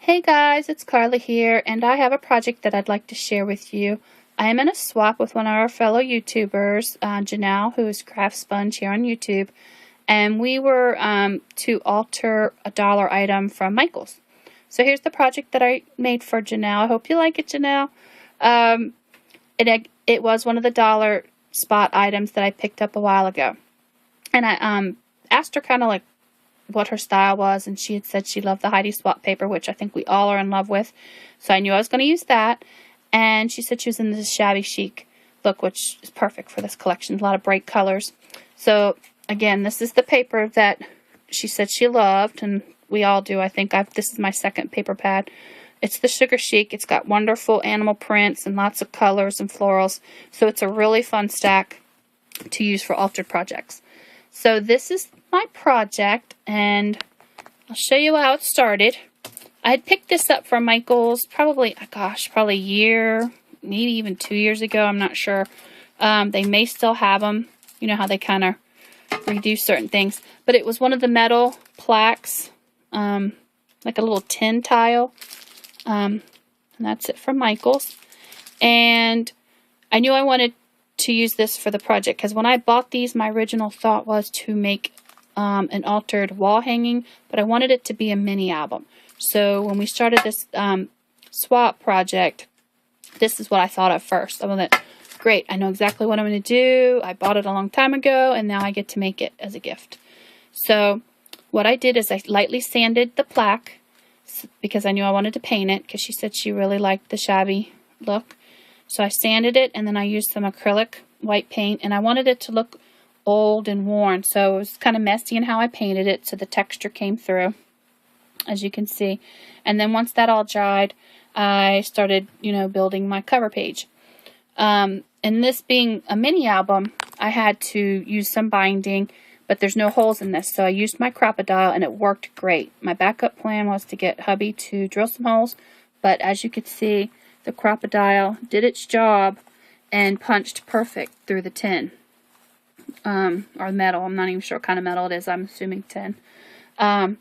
Hey guys, it's Carla here, and I have a project that I'd like to share with you. I am in a swap with one of our fellow YouTubers, Janel, who is Craft Sponge here on YouTube, and we were to alter a dollar item from Michael's. So here's the project that I made for Janel. I hope you like it, Janel. It was one of the dollar spot items that I picked up a while ago, and I asked her kind of like what her style was, and she had said she loved the Heidi Swap paper, which I think we all are in love with. So I knew I was going to use that. And she said she was in this shabby chic look, which is perfect for this collection. A lot of bright colors. So again, this is the paper that she said she loved, and we all do. I think this is my second paper pad. It's the Sugar Chic. It's got wonderful animal prints and lots of colors and florals. So it's a really fun stack to use for altered projects. So this is my project, and I'll show you how it started. I had picked this up from Michael's probably a year, maybe even 2 years ago. I'm not sure. They may still have them. You know how they kind of redo certain things. But it was one of the metal plaques, like a little tin tile. And that's it from Michael's. And I knew I wanted to use this for the project, because when I bought these, my original thought was to make an altered wall hanging, but I wanted it to be a mini album. So when we started this swap project, this is what I thought of first. I went, great, I know exactly what I'm going to do. I bought it a long time ago, and now I get to make it as a gift. So what I did is I lightly sanded the plaque, because I knew I wanted to paint it, because she said she really liked the shabby look. So I sanded it, and then I used some acrylic white paint, and I wanted it to look old and worn. So it was kind of messy in how I painted it, so the texture came through, as you can see. And then once that all dried, I started, building my cover page. And this being a mini album, I had to use some binding, but there's no holes in this, so I used my Crop-A-Dile, and it worked great. My backup plan was to get hubby to drill some holes, but as you can see, the Crop-A-Dile did its job and punched perfect through the tin. Or metal. I'm not even sure what kind of metal it is. I'm assuming tin. So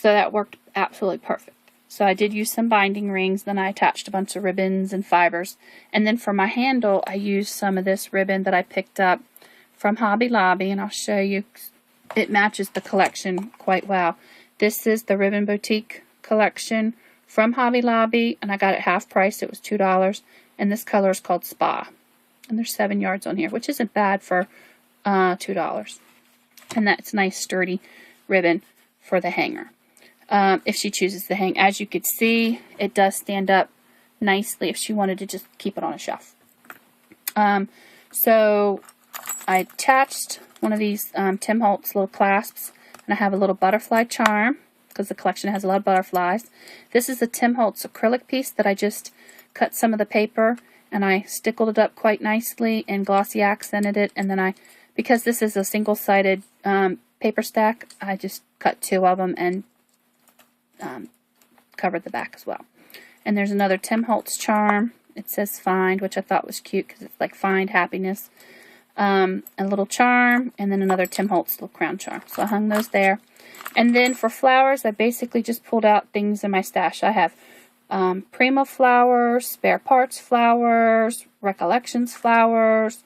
that worked absolutely perfect. So I did use some binding rings. Then I attached a bunch of ribbons and fibers. And then for my handle, I used some of this ribbon that I picked up from Hobby Lobby. And I'll show you. It matches the collection quite well. This is the Ribbon Boutique collection from Hobby Lobby, and I got it half price. It was $2, and this color is called Spa, and there's 7 yards on here, which isn't bad for $2. And that's nice sturdy ribbon for the hanger, if she chooses to hang. As you could see, it does stand up nicely if she wanted to just keep it on a shelf. So I attached one of these Tim Holtz little clasps, and I have a little butterfly charm, because the collection has a lot of butterflies. This is a Tim Holtz acrylic piece that I just cut some of the paper, and I stickled it up quite nicely and glossy accented it. And then because this is a single-sided paper stack, I just cut 2 of them and covered the back as well. And there's another Tim Holtz charm. It says Find, which I thought was cute, because it's like Find Happiness. A little charm, and then another Tim Holtz little crown charm. So I hung those there. And then for flowers, I basically just pulled out things in my stash. I have Primo flowers, Spare Parts flowers, Recollections flowers,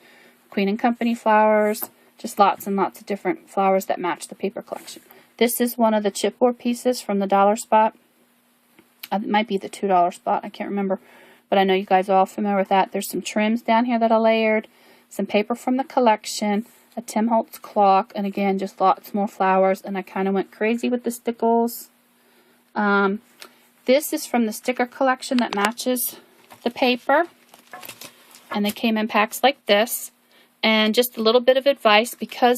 Queen and Company flowers, just lots and lots of different flowers that match the paper collection. This is one of the chipboard pieces from the dollar spot. It might be the $2 spot, I can't remember, but I know you guys are all familiar with that. There's some trims down here that I layered, some paper from the collection, a Tim Holtz clock, and again, just lots more flowers, and I kind of went crazy with the stickles. This is from the sticker collection that matches the paper, and they came in packs like this. And just a little bit of advice, because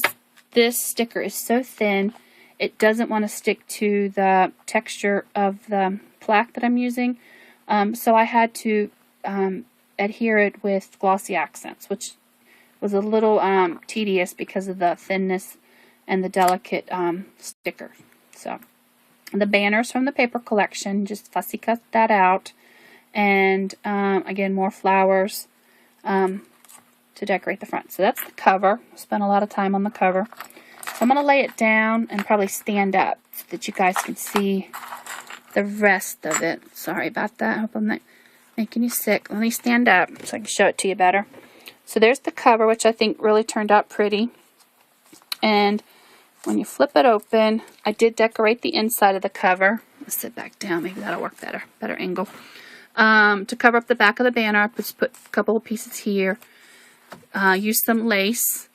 this sticker is so thin, it doesn't want to stick to the texture of the plaque that I'm using. So I had to adhere it with glossy accents, which was a little tedious because of the thinness and the delicate sticker. So the banners from the paper collection, just fussy cut that out, and again, more flowers to decorate the front. So that's the cover. I spent a lot of time on the cover. I'm going to lay it down and probably stand up so that you guys can see the rest of it. Sorry about that. I hope I'm not making you sick. Let me stand up so I can show it to you better. So there's the cover, which I think really turned out pretty. And when you flip it open, I did decorate the inside of the cover. Let's sit back down. Maybe that'll work better. Better angle. To cover up the back of the banner, I just put a couple of pieces here. Use some lace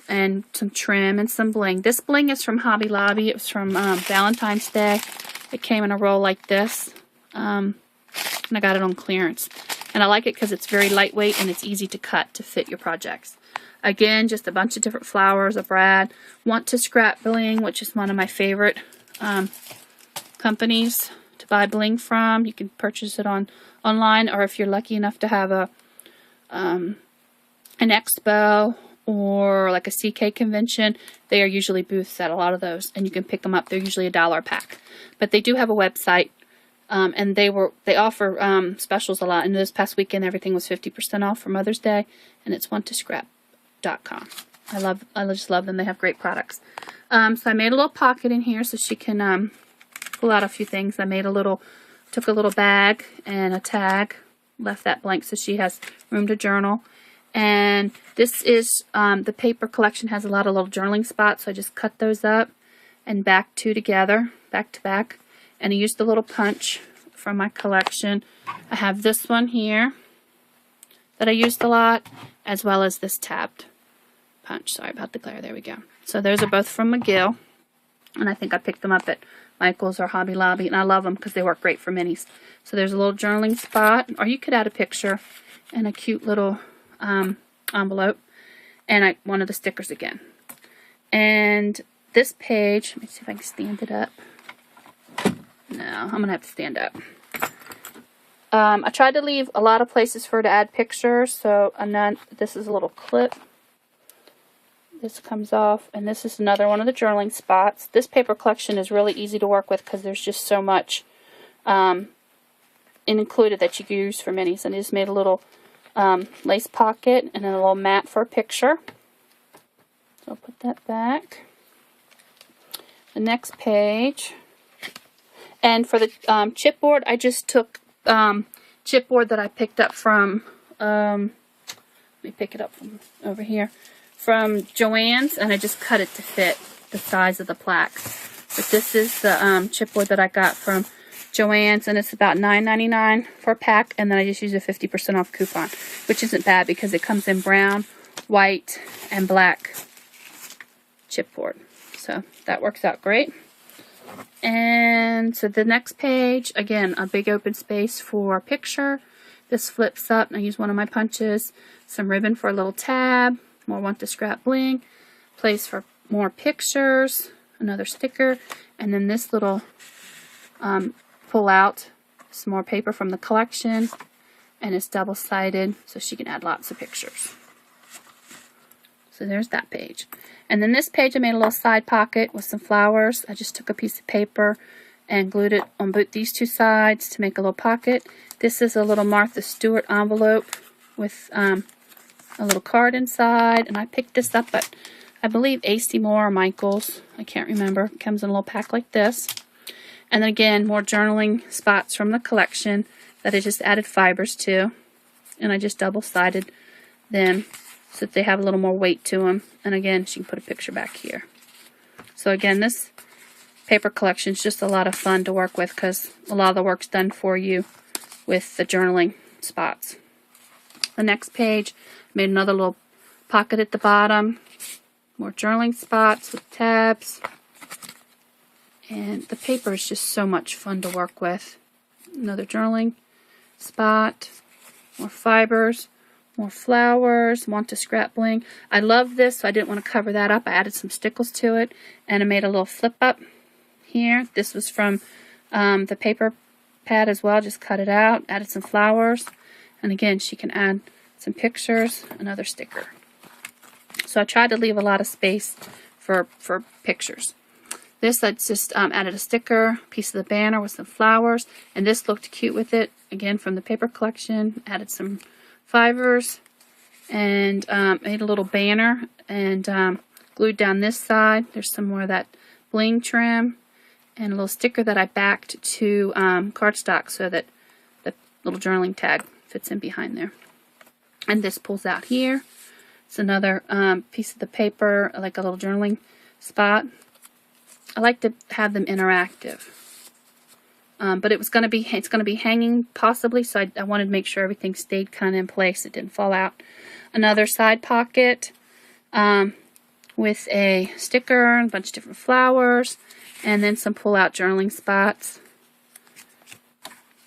and some trim and some bling. This bling is from Hobby Lobby. It was from Valentine's Day. It came in a roll like this. And I got it on clearance. And I like it because it's very lightweight and it's easy to cut to fit your projects. Again, just a bunch of different flowers, a brad. Want to Scrap Bling, which is one of my favorite companies to buy bling from. You can purchase it online, or if you're lucky enough to have an expo or like a CK convention, they are usually booths at a lot of those, and you can pick them up. They're usually $1 a pack. But they do have a website. And they offer specials a lot. And this past weekend, everything was 50% off for Mother's Day, and it's wantoscrap.com. I just love them. They have great products. So I made a little pocket in here so she can pull out a few things. Took a little bag and a tag, left that blank so she has room to journal. And this is the paper collection has a lot of little journaling spots, so I just cut those up and back two together, back to back. And I used the little punch from my collection. I have this one here that I used a lot, as well as this tabbed punch. Sorry about the glare. There we go. So those are both from McGill. And I think I picked them up at Michael's or Hobby Lobby. And I love them because they work great for minis. So there's a little journaling spot. Or you could add a picture and a cute little envelope. And one of the stickers again. And this page, let me see if I can stand it up. No, I'm going to have to stand up. I tried to leave a lot of places for her to add pictures. So this is a little clip. This comes off. And this is another one of the journaling spots. This paper collection is really easy to work with because there's just so much included that you can use for minis. And I just made a little lace pocket and then a little mat for a picture. So I'll put that back. The next page. And for the chipboard, I just took chipboard that I picked up from, let me pick it up from over here, from Joann's, and I just cut it to fit the size of the plaques. But this is the chipboard that I got from Joann's, and it's about $9.99 for a pack, and then I just used a 50% off coupon, which isn't bad because it comes in brown, white, and black chipboard. So that works out great. And so the next page, again, a big open space for a picture. This flips up, and I use one of my punches. Some ribbon for a little tab. More Want to Scrap Bling. Place for more pictures. Another sticker. And then this little pull out. Some more paper from the collection. And it's double-sided, so she can add lots of pictures. So there's that page. And then this page I made a little side pocket with some flowers. I just took a piece of paper and glued it on both these two sides to make a little pocket. This is a little Martha Stewart envelope with a little card inside. And I picked this up at, I believe, AC Moore or Michael's. I can't remember. It comes in a little pack like this. And then again, more journaling spots from the collection that I just added fibers to. And I just double-sided them so that they have a little more weight to them. And again, she can put a picture back here. So again, this paper collection is just a lot of fun to work with because a lot of the work's done for you with the journaling spots. The next page, made another little pocket at the bottom. More journaling spots with tabs. And the paper is just so much fun to work with. Another journaling spot. More fibers. More flowers, Want to Scrap Bling. I love this, so I didn't want to cover that up. I added some stickles to it, and I made a little flip up here. This was from the paper pad as well. Just cut it out, added some flowers, and again, she can add some pictures, another sticker. So I tried to leave a lot of space for pictures. This, I just added a sticker, piece of the banner with some flowers, and this looked cute with it. Again, from the paper collection, added some fibers and made a little banner and glued down this side. There's some more of that bling trim, and a little sticker that I backed to cardstock so that the little journaling tag fits in behind there. And this pulls out here. It's another piece of the paper, like a little journaling spot. I like to have them interactive. But it's going to be hanging possibly, so I wanted to make sure everything stayed kind of in place. It didn't fall out. Another side pocket with a sticker and a bunch of different flowers, and then some pull-out journaling spots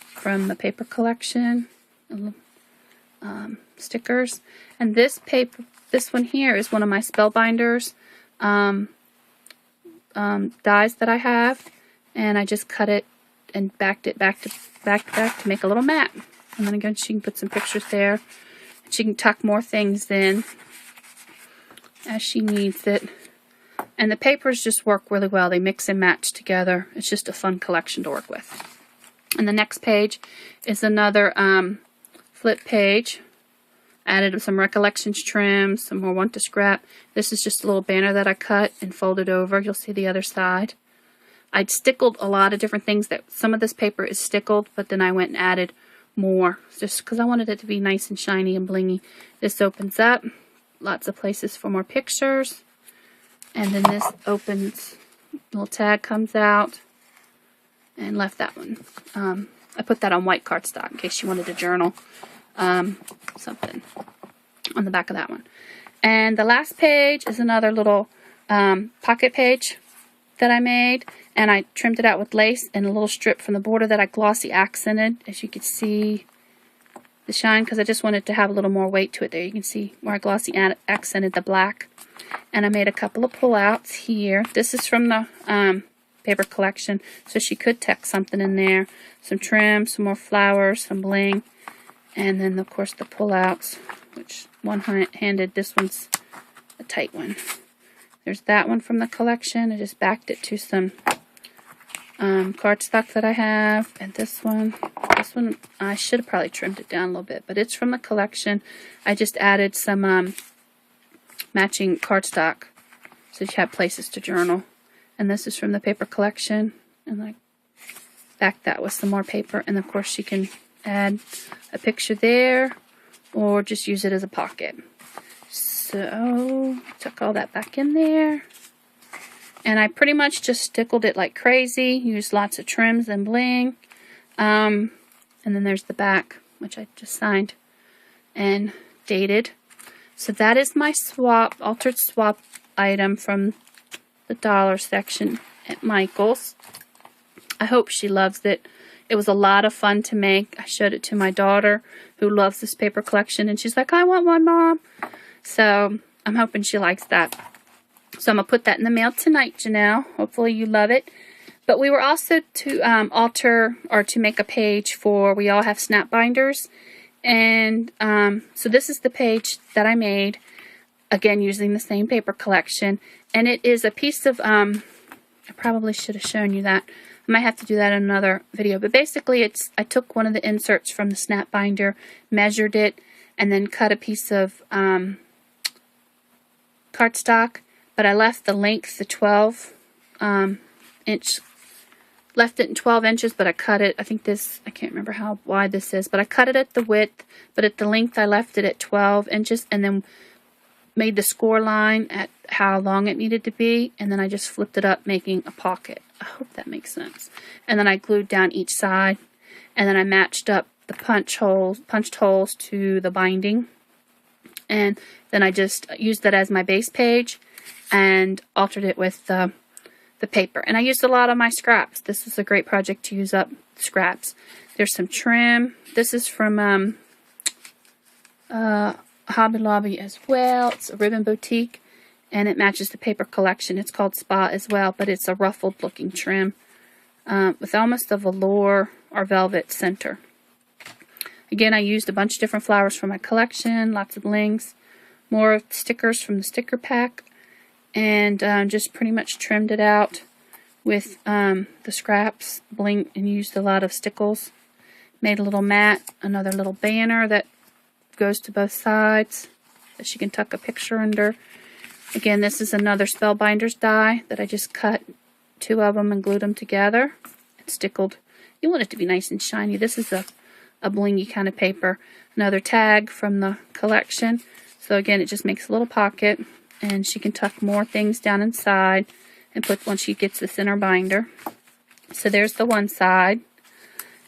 from the paper collection. Stickers. And this one here is one of my Spellbinders dies that I have, and I just cut it and backed it back to make a little mat. And then again, she can put some pictures there. She can tuck more things in as she needs it. And the papers just work really well. They mix and match together. It's just a fun collection to work with. And the next page is another flip page. Added some recollections trim, some more want to scrap. This is just a little banner that I cut and folded over. You'll see the other side. I'd stickled a lot of different things. That some of this paper is stickled, but then I went and added more just because I wanted it to be nice and shiny and blingy. This opens up. Lots of places for more pictures. And then this opens, little tag comes out, and left that one. I put that on white cardstock in case you wanted to journal something on the back of that one. And the last page is another little pocket page that I made, and I trimmed it out with lace and a little strip from the border that I glossy accented, as you can see the shine, because I just wanted to have a little more weight to it there. You can see where I glossy accented the black. And I made a couple of pullouts here. This is from the paper collection, so she could tuck something in there. Some trim, some more flowers, some bling, and then of course the pullouts, which one-handed. This one's a tight one. There's that one from the collection. I just backed it to some cardstock that I have. And this one I should have probably trimmed it down a little bit, but it's from the collection. I just added some matching cardstock so you have places to journal. And this is from the paper collection, and I backed that with some more paper. And of course she can add a picture there or just use it as a pocket. So took all that back in there, and I pretty much just stickled it like crazy. Used lots of trims and bling, and then there's the back, which I just signed and dated. So that is my altered swap item from the dollar section at Michael's. I hope she loves it. It was a lot of fun to make. I showed it to my daughter, who loves this paper collection, and she's like, I want one, Mom. So I'm hoping she likes that. So I'm going to put that in the mail tonight, Janelle. Hopefully you love it. But we were also to alter or to make a page for We All Have Snap Binders. And so this is the page that I made, again using the same paper collection. And it is a piece of, I probably should have shown you that. I might have to do that in another video. But basically I took one of the inserts from the snap binder, measured it, and then cut a piece of cardstock, but I left the length the 12 inch, left it in 12 inches, but I cut it, I think this, I can't remember how wide this is, but I cut it at the width, but at the length I left it at 12 inches, and then made the score line at how long it needed to be, and then I just flipped it up, making a pocket. I hope that makes sense. And then I glued down each side, and then I matched up the punched holes to the binding, and then I just used that as my base page and altered it with the paper. And I used a lot of my scraps. This was a great project to use up scraps. There's some trim. This is from Hobby Lobby as well. It's a ribbon boutique, and it matches the paper collection. It's called Spa as well, but it's a ruffled looking trim with almost a velour or velvet center. Again, I used a bunch of different flowers from my collection, lots of blings, more stickers from the sticker pack, and just pretty much trimmed it out with the scraps, bling, and used a lot of stickles. Made a little mat, another little banner that goes to both sides that she can tuck a picture under. Again, this is another Spellbinders die that I just cut two of them and glued them together. It's stickled. You want it to be nice and shiny. This is a blingy kind of paper. Another tag from the collection. So again, it just makes a little pocket, and she can tuck more things down inside and put once she gets this in her binder. So there's the one side.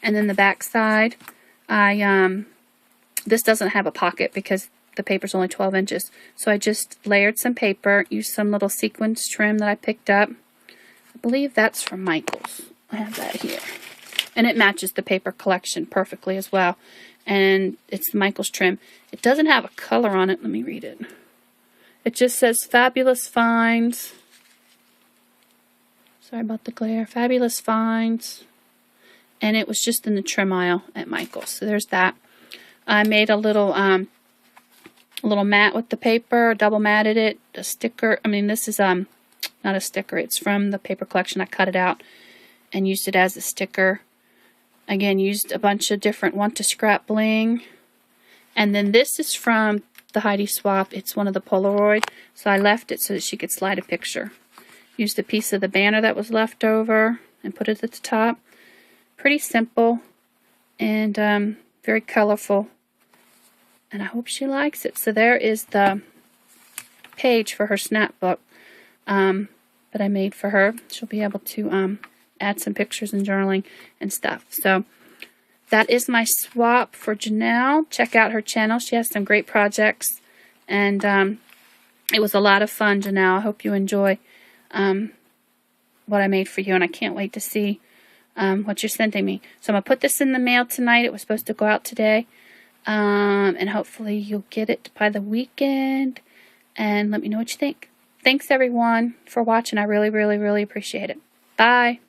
And then the back side, this doesn't have a pocket because the paper's only 12 inches. So I just layered some paper, used some little sequins trim that I picked up. I believe that's from Michael's. I have that here. And it matches the paper collection perfectly as well. And it's Michael's trim. It doesn't have a color on it. Let me read it. It just says Fabulous Finds. Sorry about the glare. Fabulous Finds. And it was just in the trim aisle at Michael's. So there's that. I made a little mat with the paper, double matted it, a sticker. I mean, this is not a sticker. It's from the paper collection. I cut it out and used it as a sticker. Again, used a bunch of different Want to Scrap bling. And then this is from the Heidi Swap. It's one of the Polaroid. So I left it so that she could slide a picture. Used a piece of the banner that was left over and put it at the top. Pretty simple and very colorful. And I hope she likes it. So there is the page for her snapbook that I made for her. She'll be able to add some pictures and journaling and stuff. So that is my swap for Janel. Check out her channel. She has some great projects. And it was a lot of fun, Janel. I hope you enjoy what I made for you. And I can't wait to see what you're sending me. So I'm going to put this in the mail tonight. It was supposed to go out today. And hopefully you'll get it by the weekend. And let me know what you think. Thanks, everyone, for watching. I really, really, really appreciate it. Bye.